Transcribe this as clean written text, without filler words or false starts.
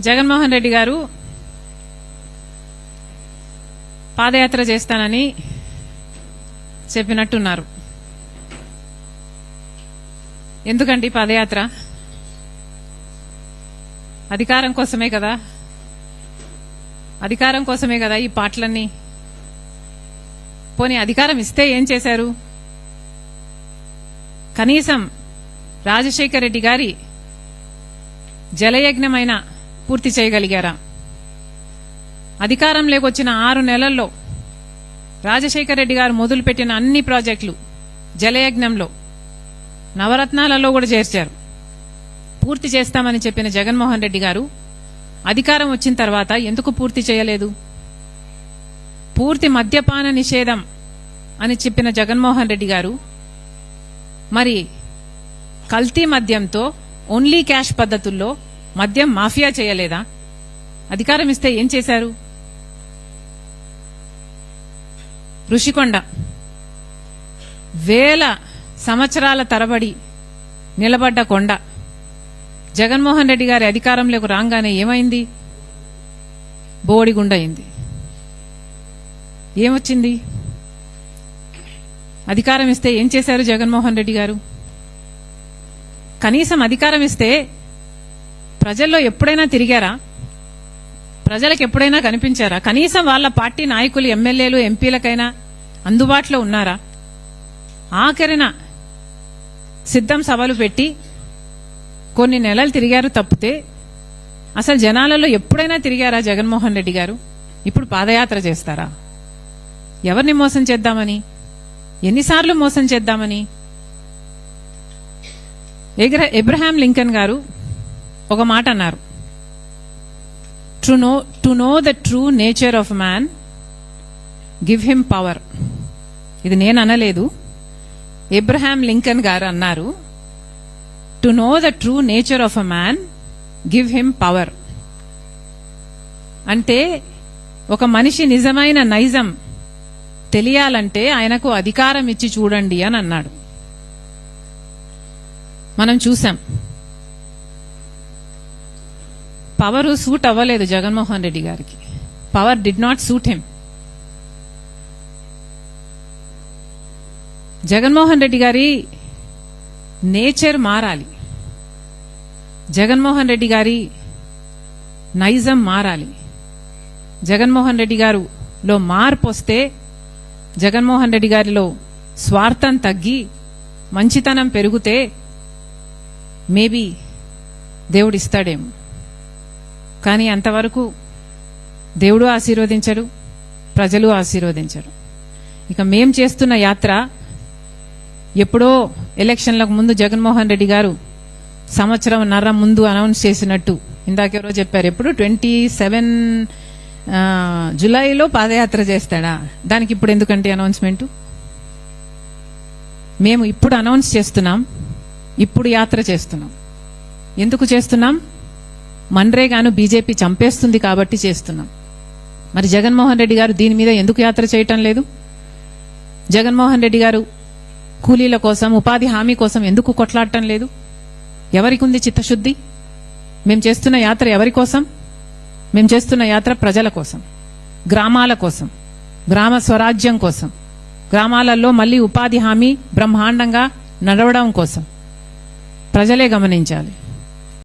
జగన్మోహన్ రెడ్డి గారు పాదయాత్ర చేస్తానని చెప్పినట్టున్నారు. ఎందుకండి పాదయాత్ర? అధికారం కోసమే కదా, అధికారం కోసమే కదా ఈ పాటలన్నీ. పోనీ అధికారం ఇస్తే ఏం చేశారు? కనీసం రాజశేఖర రెడ్డి గారి జలయజ్ఞమైనా పూర్తి చేయగలిగారా? అధికారంలోకి వచ్చిన 6 నెలల్లో రాజశేఖర రెడ్డి గారు మొదలుపెట్టిన అన్ని ప్రాజెక్టులు జలయజ్ఞంలో నవరత్నాలలో కూడా చేర్చారు. పూర్తి చేస్తామని చెప్పిన జగన్మోహన్ రెడ్డి గారు అధికారం వచ్చిన తర్వాత ఎందుకు పూర్తి చేయలేదు? పూర్తి మద్యపాన నిషేధం అని చెప్పిన జగన్మోహన్ రెడ్డి గారు మరి కల్తీ మద్యంతో ఓన్లీ క్యాష్ పద్ధతుల్లో మద్యం మాఫియా చేయలేదా? అధికారం ఇస్తే ఏం చేశారు? ఋషికొండ వేల సంవత్సరాల తరబడి నిలబడ్డ కొండ జగన్మోహన్ రెడ్డి గారి అధికారంలోకి రాగానే ఏమైంది? బోడిగుండయింది. ఏమొచ్చింది? అధికారం ఇస్తే ఏం చేశారు జగన్మోహన్ రెడ్డి గారు? కనీసం అధికారం ఇస్తే ప్రజల్లో ఎప్పుడైనా తిరిగారా? ప్రజలకు ఎప్పుడైనా కనిపించారా? కనీసం వాళ్ళ పార్టీ నాయకులు, ఎమ్మెల్యేలు, ఎంపీలకైనా అందుబాటులో ఉన్నారా? ఆఖరిన సిద్ధం సభలు పెట్టి కొన్ని నెలలు తిరిగారు తప్పితే అసలు జనాలలో ఎప్పుడైనా తిరిగారా జగన్మోహన్ రెడ్డి గారు? ఇప్పుడు పాదయాత్ర చేస్తారా? ఎవరిని మోసం చేద్దామని? ఎన్నిసార్లు మోసం చేద్దామని? ఎబ్రహాం లింకన్ గారు ఒక మాట అన్నారు, to know the true nature of man give him power. ఇది నేను అనలేదు, ఎబ్రహాం లింకన్ గారు అన్నారు. To know the true nature of a man give him power. అంటే ఒక మనిషి నిజమైన నైజం తెలియాలంటే ఆయనకు అధికారం ఇచ్చి చూడండి అని అన్నాడు. మనం చూసాం, పవర్ సూట్ అవ్వలేదు జగన్మోహన్ రెడ్డి గారికి. Power did not suit him. Jaganmohan Reddy గారి నేచర్ మారాలి, జగన్మోహన్ రెడ్డి గారి నైజం మారాలి. జగన్మోహన్ రెడ్డి గారులో మార్పు వస్తే, జగన్మోహన్ రెడ్డి గారిలో స్వార్థం తగ్గి మంచితనం పెరిగితే మేబీ దేవుడిస్తాడేమో. కానీ అంతవరకు దేవుడు ఆశీర్వదించడు, ప్రజలు ఆశీర్వదించరు. ఇక మేం చేస్తున్న యాత్ర ఎప్పుడో ఎలక్షన్లకు ముందు జగన్మోహన్ రెడ్డి గారు సంవత్సరంన్నర ముందు అనౌన్స్ చేసినట్టు, ఇందాకెవరో చెప్పారు, ఎప్పుడు 27 జులైలో పాదయాత్ర చేస్తాడా? దానికి ఇప్పుడు ఎందుకంటే అనౌన్స్మెంటు? మేము ఇప్పుడు అనౌన్స్ చేస్తున్నాం, ఇప్పుడు యాత్ర చేస్తున్నాం. ఎందుకు చేస్తున్నాం? మన్రేగాను బీజేపీ చంపేస్తుంది కాబట్టి చేస్తున్నాం. మరి జగన్మోహన్ రెడ్డి గారు దీని మీద ఎందుకు యాత్ర చేయటం లేదు? జగన్మోహన్ రెడ్డి గారు కూలీల కోసం, ఉపాధి హామీ కోసం ఎందుకు కొట్లాడటం లేదు? ఎవరికి ఉంది చిత్తశుద్ధి? మేం చేస్తున్న యాత్ర ఎవరి కోసం? మేం చేస్తున్న యాత్ర ప్రజల కోసం, గ్రామాల కోసం, గ్రామ స్వరాజ్యం కోసం, గ్రామాలలో మళ్లీ ఉపాధి హామీ బ్రహ్మాండంగా నడవడం కోసం. ప్రజలే గమనించాలి.